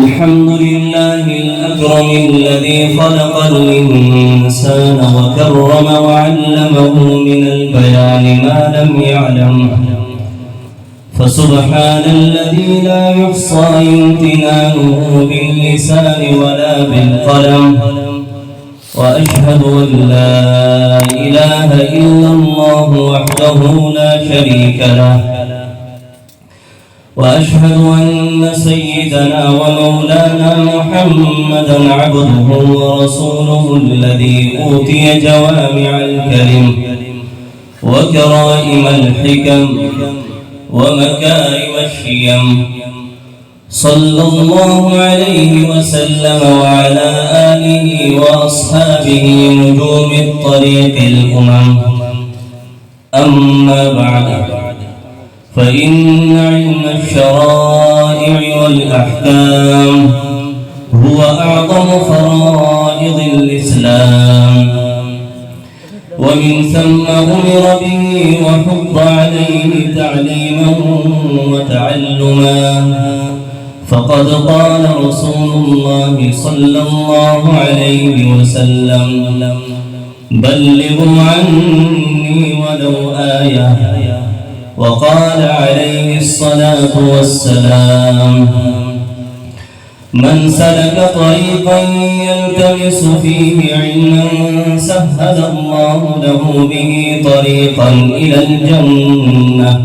الحمد لله الأكرم الذي خلق الإنسان وكرم وعلمه من البيان ما لم يعلم، فسبحان الذي لا يحصى امتنانه باللسان ولا بالقلم، وأشهد أن لا إله إلا الله وحده لا شريك له، وأشهد أن سيدنا ومولانا محمدا عبده ورسوله الذي أوتي جوامع الكلم وكرائم الحكم ومكارم الشيم، صلى الله عليه وسلم وعلى آله وأصحابه نجوم الطريق الأمم. أما بعد، فإن علم الشرائع والأحكام هو أعظم فرائض الإسلام، ومن ثم أمر به وحض عليه تعليما وتعلما، فقد قال رسول الله صلى الله عليه وسلم: بلغوا عني ولو آية. وقال عليه الصلاة والسلام: من سلك طريقا يلتمس فيه علما سهل الله له به طريقا إلى الجنة.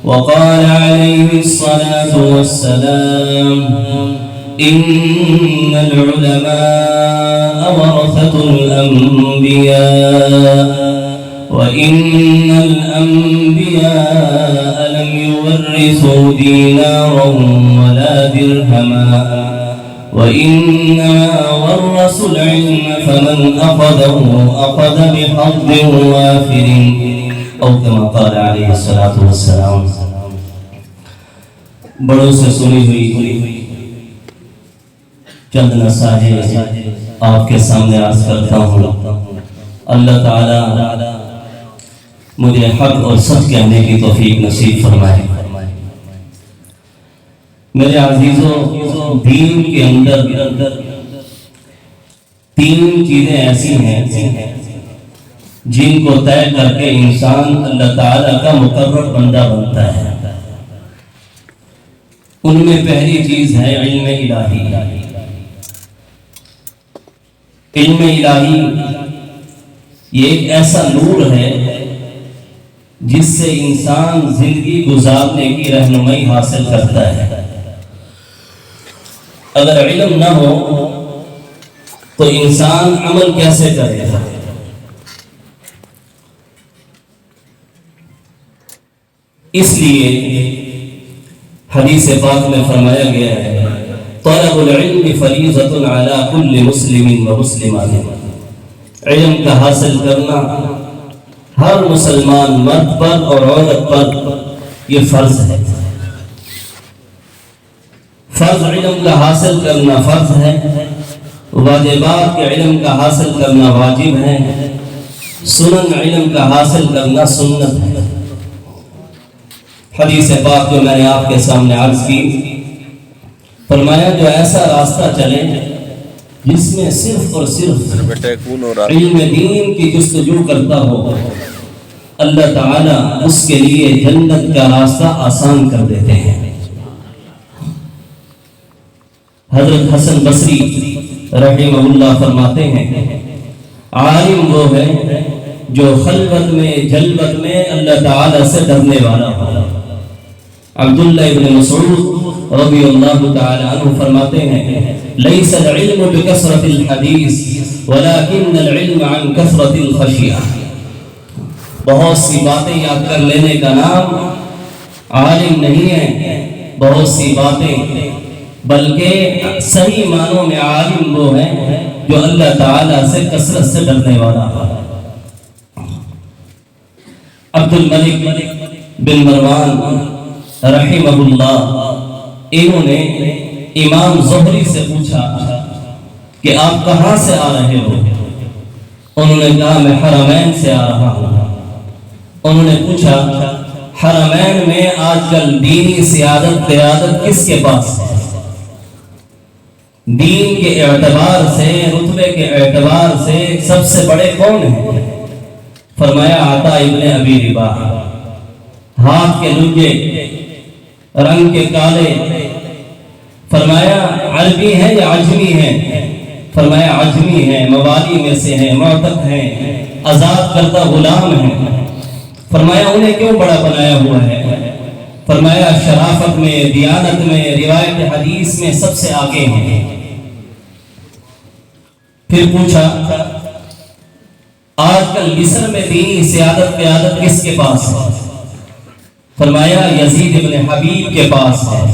وقال عليه الصلاة والسلام: إن العلماء ورثة الأنبياء، وإن الأنبياء لم يورثوا دينارا ولا درهما، وإنما ورثوا العلم، فمن أخذه أخذ بحظ وافر، أو كما قال عليه الصلاة والسلام. بڑوں سے سنی ہوئی چند نصائح آپ کے سامنے عرض کرتا ہوں. اللہ تعالی مجھے حق اور سچ کہنے کی توفیق نصیب فرمائے. میرے عزیزوں، دین کے اندر تین چیزیں ایسی ہیں جن کو طے کر کے انسان اللہ تعالیٰ کا مقرر بندہ بنتا ہے. ان میں پہلی چیز ہے علم الہی. علم الہی یہ ایک ایسا نور ہے جس سے انسان زندگی گزارنے کی رہنمائی حاصل کرتا ہے. اگر علم نہ ہو تو انسان عمل کیسے کرے گا؟ اس لیے حدیث پاک میں فرمایا گیا ہے: طلب العلم فریضۃ علی کل مسلم و مسلمہ. علم کا حاصل کرنا ہر مسلمان مرد پر اور عورت پر یہ فرض ہے. فرض علم کا حاصل کرنا فرض ہے، واجبات کے علم کا حاصل کرنا واجب ہے، سنن علم کا حاصل کرنا سنت ہے. حدیث پاک جو میں نے آپ کے سامنے عرض کی، فرمایا جو ایسا راستہ چلے جس میں صرف اور صرف علم دین کی جستجو کرتا ہو، اللہ تعالیٰ اس کے لیے جنت کا راستہ آسان کر دیتے ہیں. حضرت حسن بصری رحمہ اللہ فرماتے ہیں: عالم وہ ہے جو خلوت میں جلوت میں اللہ تعالیٰ سے ڈرنے والا ہو. عبداللہ ابن مسعود رضی اللہ تعالی عنہ فرماتے ہیں: لیس العلم بکثرت الحدیث ولکن العلم عن کثرت الخشیہ. بہت سی باتیں یاد کر لینے کا نام عالم نہیں ہے، بہت سی باتیں، بلکہ صحیح معنوں میں عالم وہ ہے جو اللہ تعالیٰ سے کثرت سے ڈرنے والا ہے. عبد الملک بن مروان رحمہ اللہ، انہوں نے امام زہری سے پوچھا کہ آپ کہاں سے آ رہے ہو؟ انہوں نے کہا میں حرمین سے آ رہا ہوں. انہوں نے پوچھا حرمین میں آج کل دینی سیادت قیادت کس کے پاس ہے؟ دین کے اعتبار سے، رتبے کے اعتبار سے سب سے بڑے کون ہیں؟ فرمایا عطا ابن ابی رباح، ہاتھ کے لنگے، رنگ کے کالے۔ فرمایا عربی ہیں یا عجمی ہیں؟ فرمایا عجمی ہیں، موالی میں سے ہیں، معتق ہیں، آزاد کردہ غلام ہیں۔ فرمایا انہیں کیوں بڑا بنایا ہوا ہے؟ فرمایا شرافت میں، دیانت میں، روایت حدیث میں سب سے آگے ہیں۔ پھر پوچھا آج کل مصر میں دینی سیادت قیادت کس کے پاس ہے؟ فرمایا یزید ابن حبیب کے پاس ہے،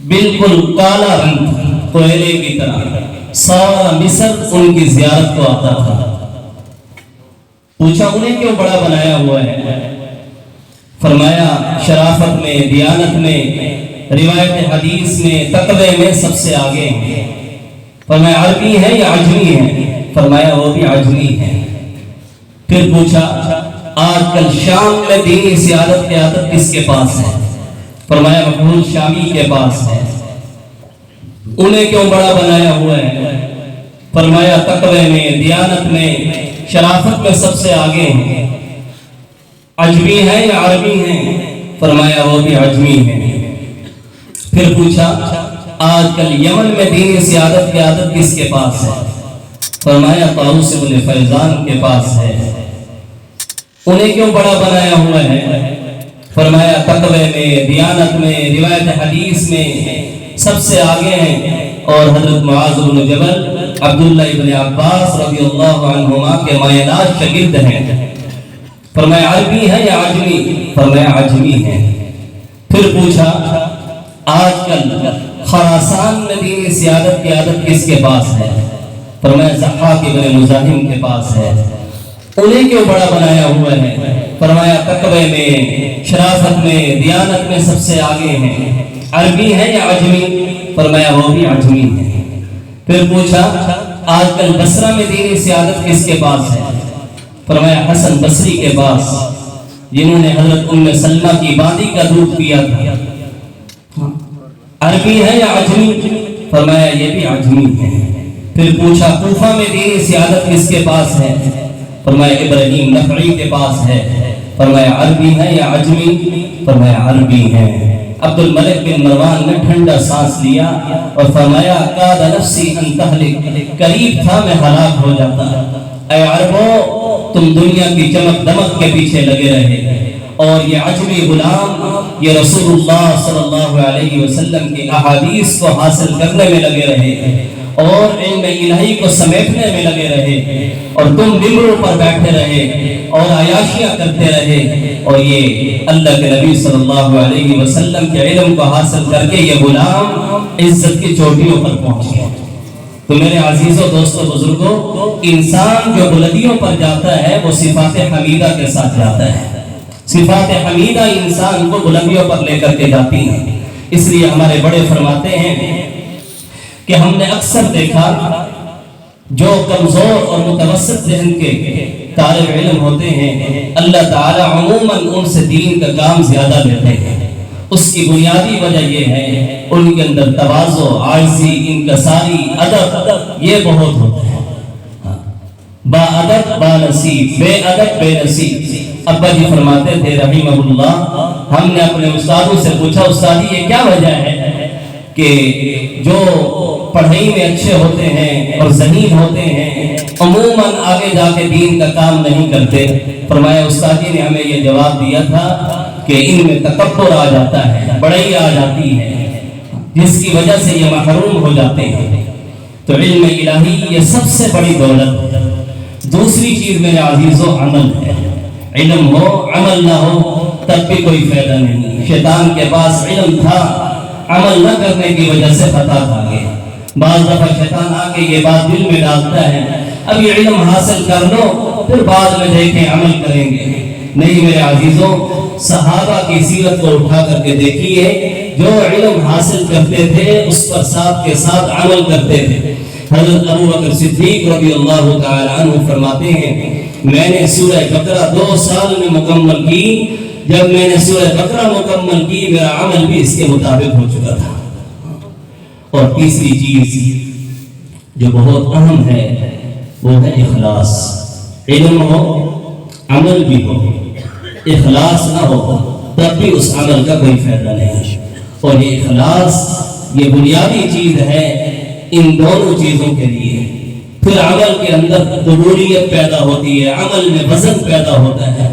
بالکل کالا رنگ کوئلے کی طرح، سارا مصر ان کی زیارت کو آتا تھا۔ پوچھا انہیں کیوں بڑا بنایا ہوا ہے؟ فرمایا شرافت میں، دیانت میں، روایت حدیث میں، تقوی میں سب سے آگے ہیں۔ فرمایا عربی ہے یا عجمی ہے؟ فرمایا وہ بھی عجمی ہے۔ پھر پوچھا آج کل شام میں دینی سیادت قیادت کس کے پاس ہے؟ فرمایا مقبول شامی کے پاس ہے۔ انہیں کیوں بڑا بنایا ہوا ہے؟ فرمایا تقوی میں، دیانت میں، شرافت میں سب سے آگے ہیں۔ عجمی ہے یا عربی ہیں؟ فرمایا وہ بھی عجمی ہیں۔ پھر پوچھا آج کل یمن میں دینی سیادت قیادت کس کے پاس ہے؟ فرمایا طاؤس بن فیضان کے پاس ہے۔ انہیں کیوں بڑا بنایا ہوا ہے؟ فرمایا تقوی میں، دیانت میں، روایت حدیث میں سب سے آگے ہیں، اور حضرت معاذ بن جبل، عبداللہ ابن عباس رضی اللہ عنہما کے مایلات شاگرد ہیں۔ فرمایا عربی ہے یا عجمی؟ فرمایا عجمی ہے۔ پھر پوچھا آج کل خراسان میں دینی سیادت قیادت کس کے پاس ہے؟ فرمایا ضحاک ابن مزاحم کے پاس ہے۔ انہیں کیوں بڑا بنایا ہوا ہے؟ فرمایا تقوی میں، شرافت میں، دیانت میں سب سے آگے ہیں۔ عربی ہے یا عجمی؟ فرمایا وہ بھی عجمی ہے۔ پھر پوچھا آج کل بصرہ میں دینی سیادت کس کے پاس ہے؟ فرمایا حسن بصری کے پاس، جنہوں نے حضرت ام سلمہ کی باندی کا دودھ پیا تھا۔ عربی ہے یا عجمی؟ فرمایا یہ بھی عجمی ہے۔ پھر پوچھا کوفہ میں دینی سیادت کس کے پاس ہے؟ فرمایا ابراہیم نخعی کے پاس ہے۔ فرمایا عربی ہے یا عجمی؟ فرمایا عربی ہے۔ عبد الملک بن مروان نے ٹھنڈا سانس لیا اور فرمایا کاد نفسی ان تہلک، قریب تھا میں ہلاک ہو جاتا۔ اے عربو تم دنیا کی چمک دمک کے پیچھے لگے رہے، اور یہ عجمی غلام یہ رسول اللہ صلی اللہ علیہ وسلم کی احادیث کو حاصل کرنے میں لگے رہے، اور علم الہی کو سمیٹنے میں لگے رہے، اور تم ممبروں پر بیٹھے رہے اور عیاشیاں کرتے رہے، اور یہ اللہ کے نبی صلی اللہ علیہ وسلم کے علم کو حاصل کر کے یہ غلام عزت کی چوٹیوں پر پہنچ گیا۔ تو میرے عزیزوں، دوستوں، بزرگوں، انسان جو بلندیوں پر جاتا ہے وہ صفات حمیدہ کے ساتھ جاتا ہے۔ صفات حمیدہ انسان کو بلندیوں پر لے کر کے جاتی ہیں۔ اس لیے ہمارے بڑے فرماتے ہیں کہ ہم نے اکثر دیکھا جو کمزور اور متوسط ذہن کے طالب علم ہوتے ہیں، اللہ تعالیٰ عموماً ان سے دین کا کام زیادہ لیتے ہیں۔ اس کی بنیادی وجہ یہ ہے ان کے اندر تواضع، عاجزی، انکساری، ادب یہ بہت ہوتا ہے۔ با ادب با نصیب، بے ادب بے نصیب۔ ابا جی فرماتے تھے رحمہ اللہ، ہم نے اپنے استادوں سے پوچھا استاد یہ کیا وجہ ہے کہ جو پڑھائی میں اچھے ہوتے ہیں اور ذہین ہوتے ہیں عموماً آگے جا کے دین کا کام نہیں کرتے؟ فرمایا استاد جی نے ہمیں یہ جواب دیا تھا کہ ان میں تکبر آ جاتا ہے، بڑائی آ جاتی ہے، جس کی وجہ سے یہ محروم ہو جاتے ہیں۔ تو علم الہی یہ سب سے بڑی دولت ہے۔ دوسری چیز میرے عزیزوں عمل ہے۔ علم ہو عمل نہ ہو تب بھی کوئی فائدہ نہیں۔ شیطان کے پاس علم تھا، عمل نہ کرنے کی وجہ سے خطا کھا گیا۔ بعض دفعہ شیطان آ کے یہ بات دل میں ڈالتا ہے اب یہ علم حاصل کر لو پھر بعد میں دیکھیں عمل کریں گے۔ نہیں میرے عزیزوں، صحابہ کی سیرت کو اٹھا کر کے دیکھیے، جو علم حاصل کرتے تھے اس پر ساتھ کے ساتھ عمل کرتے تھے۔ حضرت ابو بکر صدیق رضی اللہ تعالی عنہ فرماتے ہیں میں نے سورہ بقرہ 2 سال میں مکمل کی، جب میں نے سورہ بقرہ مکمل کی میرا عمل بھی اس کے مطابق ہو چکا تھا۔ اور تیسری چیز جو بہت اہم ہے وہ ہے اخلاص. علم ہو، عمل بھی ہو، اخلاص نہ ہو تب بھی اس عمل کا کوئی فائدہ نہیں. اور یہ اخلاص یہ بنیادی چیز ہے ان دونوں چیزوں کے لیے. پھر عمل کے اندر قبولیت پیدا ہوتی ہے، عمل میں وزن پیدا ہوتا ہے.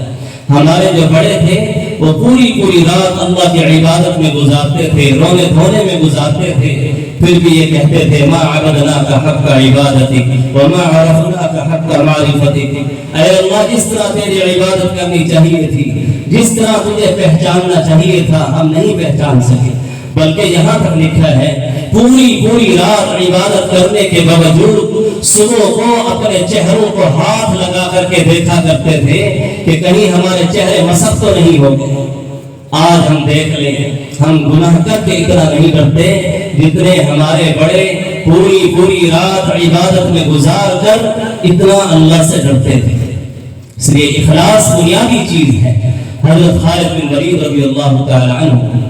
ہمارے جو بڑے تھے وہ پوری رات اللہ کی عبادت میں گزارتے تھے، رونے دھونے میں گزارتے تھے، پھر بھی یہ کہتے تھے ما عبدناک حق عبادتک وما عرفناک حق معرفتک. اے اللہ، جس طرح تیری عبادت کرنی چاہیے تھی، جس طرح تجھے پہچاننا چاہیے تھا، ہم نہیں پہچان سکے. بلکہ یہاں تک لکھا ہے پوری رات عبادت کرنے کے باوجود صبح کو اپنے چہروں کو ہاتھ لگا کر کے دیکھا کرتے تھے کہ کہیں ہمارے چہرے مسخ تو نہیں ہو گئے. آج ہم دیکھ لیں، ہم گناہ کر کے اتنا نہیں ڈرتے جتنے ہمارے بڑے پوری رات عبادت میں گزار کر اتنا اللہ سے ڈرتے تھے. اس لیے اخلاص بنیادی چیز ہے. حضرت خالد بن ولید رضی اللہ تعالی عنہ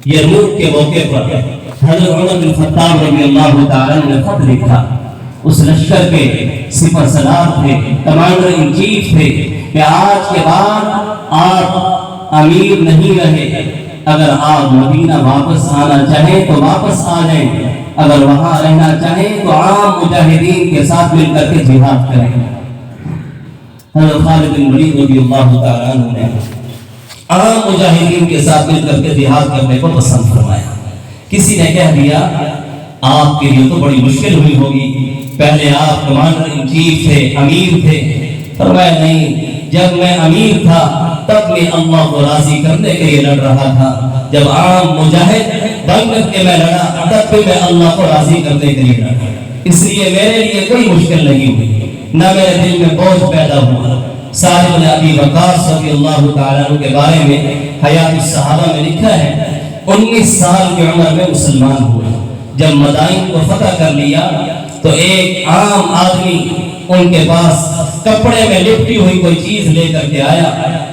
یرموک کے موقع پر حضرت عمر بن خطاب رضی اللہ تعالی عنہ نے خط لکھا. اس لشکر کے سپہ سالار تھے، کمانڈر ان چیف تھے کہ آج کے بعد آپ امیر نہیں رہے. اگر آپ مدینہ واپس آنا چاہیں تو واپس آ جائیں، اگر وہاں رہنا چاہیں تو عام مجاہدین کے ساتھ مل کر کے جہاد کریں. حضرت خالد بن ولید رضی اللہ تعالی عنہ نے عام مجاہدین کے ساتھ مل کر کے جہاد کرنے کو پسند فرمایا. کسی نے کہہ دیا آپ کے لیے تو بڑی مشکل ہوئی ہوگی، پہلے آپ کمانڈر ان چیف تھے، امیر تھے. فرمایا نہیں، جب میں امیر تھا تب میں اللہ کو راضی کرنے کے لیے لڑ رہا تھا، جب عام مجاہد بن کر کے میں لڑا تب بھی میں اللہ کو راضی کرنے کے لیے لڑا. اس لیے میرے لیے کوئی مشکل نہیں ہوئی، نہ میرے دل میں بوجھ پیدا ہوا. سعد بن ابی وقاص رضی اللہ تعالیٰ عنہ کے بارے میں حیات الصحابہ میں لکھا ہے 19 سال کی عمر میں مسلمان ہوئے. جب مدائن کو فتح کر لیا تو ایک عام آدمی ان کے پاس کپڑے میں لپٹی ہوئی کوئی چیز لے کر کے آیا.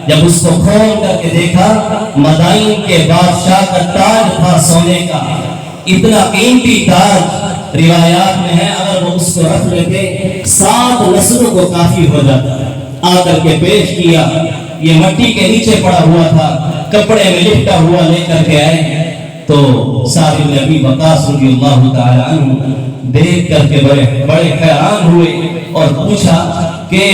جب اس کو کھول کر کے دیکھا، مدائن کے بادشاہ کا تاج تھا سونے کا. اتنا قیمتی تاج روایات میں ہے اگر وہ اس کو رکھ لیتے 7 نسلوں کو کافی ہو جاتا. آ کر کے پیش کیا، یہ مٹی کے نیچے پڑا ہوا تھا، کپڑے میں لپٹا ہوا لے کر کے آئے. تو سعد بن ابی وقاص رضی اللہ تعالی عنہ دیکھ کر کے بڑے حیران ہوئے اور پوچھا کہ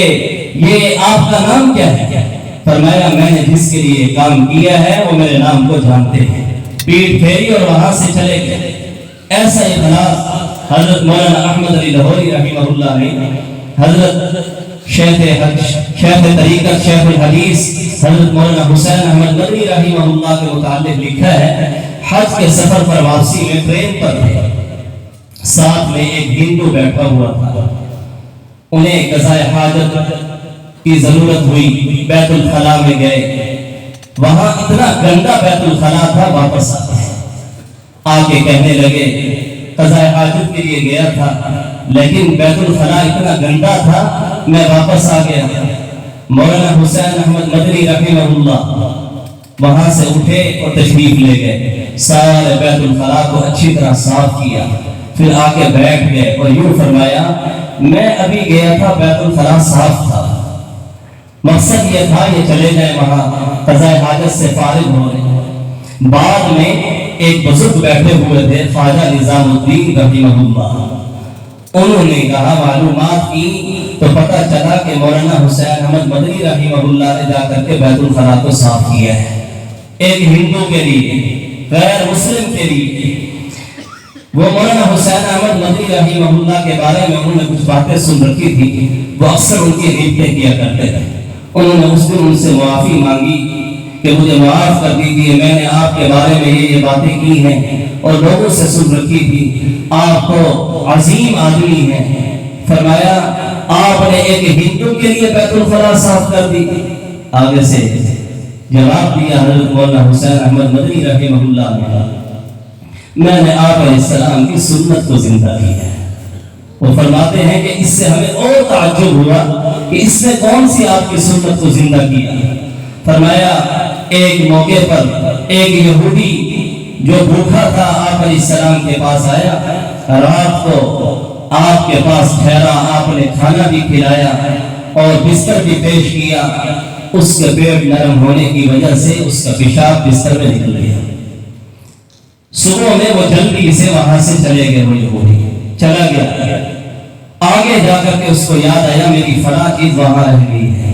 یہ آپ کا نام کیا ہے؟ فرمایا میں نے جس کے لیے کام کیا ہے وہ میرے نام کو جانتے ہیں. پیٹھ پھیری اور وہاں سے چلے گئے. ایسا اخلاص حضرت مولانا احمد علی لاہوری رحمہ اللہ نے حضرت شیخ طریقت شیخ الحدیث حضرت مولانا حسین احمد مدنی رحمہ اللہ کے متعلق لکھا ہے. حج کے سفر پر واپسی میں ٹرین پر تھے، ساتھ میں ایک ہندو بیٹھا ہوا تھا. انہیں قضاء حاجت کی ضرورت ہوئی، بیت الخلا میں گئے. وہاں اتنا گندا بیت الخلا تھا، واپس آ کے کہنے لگے قضاء حاجت کے لیے گیا تھا لیکن بیت الخلا اتنا گندا تھا میں واپس آ گیا. مولانا حسین احمد مدنی رحمہ اللہ وہاں سے اٹھے اور تشریف لے گئے. سارے بیت الخلا کو اچھی طرح صاف کیا، پھر آ کے بیٹھ گئے اور یوں فرمایا میں ابھی گیا تھا بیت الخلا صاف تھا، مقصد یہ تھا یہ چلے جائیں وہاں قضاء حاجت سے فارغ ہو رہے. بعد میں ایک بزرگ بیٹھے ہوئے تھے خواجہ نظام الدین رحمہ اللہ. انہوں نے کہا معلومات کی تو پتہ چلا کہ مولانا حسین احمد مدنی رحمہ اللہ نے جا کر کے بیت الخلا کو صاف کیا ہے ایک ہندو کے لیے، غیر مسلم کے لیے. وہ مولانا حسین احمد مدنی رحمہ اللہ کے بارے میں انہوں نے کچھ باتیں سن رکھی تھی، وہ اکثر ان کی غیبتیں کیا کرتے تھے. انہوں نے اس دن ان سے معافی مانگی کہ مجھے معاف کر دیجیے، میں نے آپ کے بارے میں یہ باتیں کی ہیں اور لوگوں سے سن رکھی تھی، آپ تو عظیم آدمی ہیں. فرمایا آپ نے ایک ہندو کے لیے بیت الخلا صاف کر دی. آگے سے جواب دیا حضرت مولانا حسین احمد مدنی رحمہ اللہ نے، میں نے آپ علیہ السلام کی سنت کو زندہ کیا ہے. وہ فرماتے ہیں کہ اس سے ہمیں اور تعجب ہوا کہ اس نے کون سی آپ کی سنت کو زندہ کیا. فرمایا ایک موقع پر ایک یہودی جو بھوکا تھا آپ علیہ السلام کے پاس آیا، رات کو آپ کے پاس ٹھہرا، آپ نے کھانا بھی کھلایا اور بستر بھی پیش کیا، اس کا پیٹ نرم ہونے کی وجہ سے اس کا پیشاب بستر میں نکل گیا۔ صبح میں وہ جلدی سے وہاں سے چلے گئے، وہ یہودی چلا گیا۔ آگے جا کر کے اس کو یاد آیا میری فلاں چیز وہاں رہ گئی ہے۔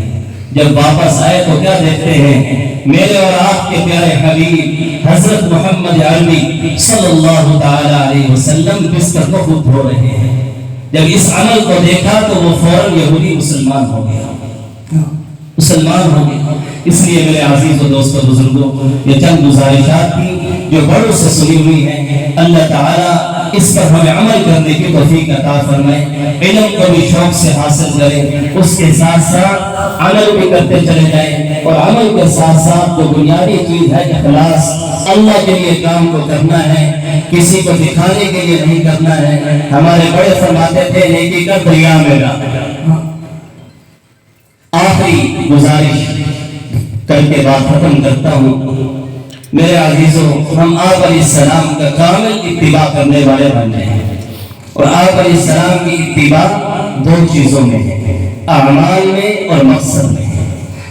جب واپس آئے تو کیا دیکھتے ہیں، میرے اور آپ کے پیارے حبیب حضرت محمد عربی صلی اللہ تعالی علیہ وسلم بستر کو خود دھو رہے ہیں۔ جب اس عمل کو دیکھا تو وہ فوراً یہودی مسلمان ہو گیا، مسلمان ہو گیا۔ اس لیے میرے عزیز و دوستو بزرگوں، یہ چند گزارشات تھی جو بڑوں سے سنی ہوئی ہیں۔ اللہ تعالیٰ اس پر ہمیں عمل کرنے کی توفیق عطا فرمائے، علم کو بھی شوق سے حاصل کریں، اس کے ساتھ ساتھ عمل بھی کرتے چلے جائیں، اور عمل کے ساتھ ساتھ جو بنیادی چیز ہے اخلاص، اللہ کے لیے کام کو کرنا ہے، کسی کو دکھانے کے لیے نہیں کرنا ہے۔ ہمارے بڑے فرماتے تھے نیکی کر دریا میں ڈال۔ آخری گزارش کر کے بات ختم کرتا ہوں۔ میرے عزیزوں، ہم آپ علیہ السلام کا کامل اتباع کرنے والے بن جائیں، اور آپ علیہ السلام کی اتباع دو چیزوں میں ہے، اعمال میں اور مقصد میں۔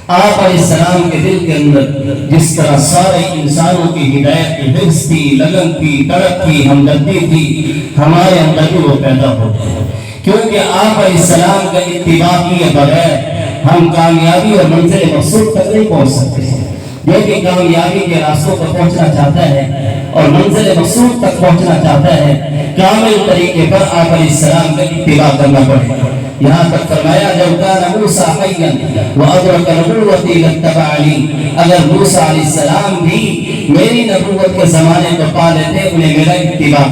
آپ علیہ السلام کے دل کے اندر جس طرح سارے انسانوں کی ہدایت کی حرص تھی، لگن تھی، تڑپ تھی، ہمدردی تھی، ہمارے اندر بھی وہ پیدا ہو گئے، کیونکہ آپ علیہ السلام کا اتباع کیے بغیر ہم کامیابی اور منزل مقصود تک نہیں پہنچ سکتے۔ جو کہ کامیابی کے راستوں پر پہنچنا چاہتا ہے اور منزل مقصود تک پہنچنا چاہتا ہے، کامل طریقے پر آپ علیہ السلام کا اتباع کرنا پڑے گا۔ یہاں تک فرمایا لو کان موسیٰ حیا وادرک نبوتی لاتبعنی، اگر موسیٰ علیہ السلام بھی میری نبوت کے زمانے کو پا لیتے، انہیں میرا اتباع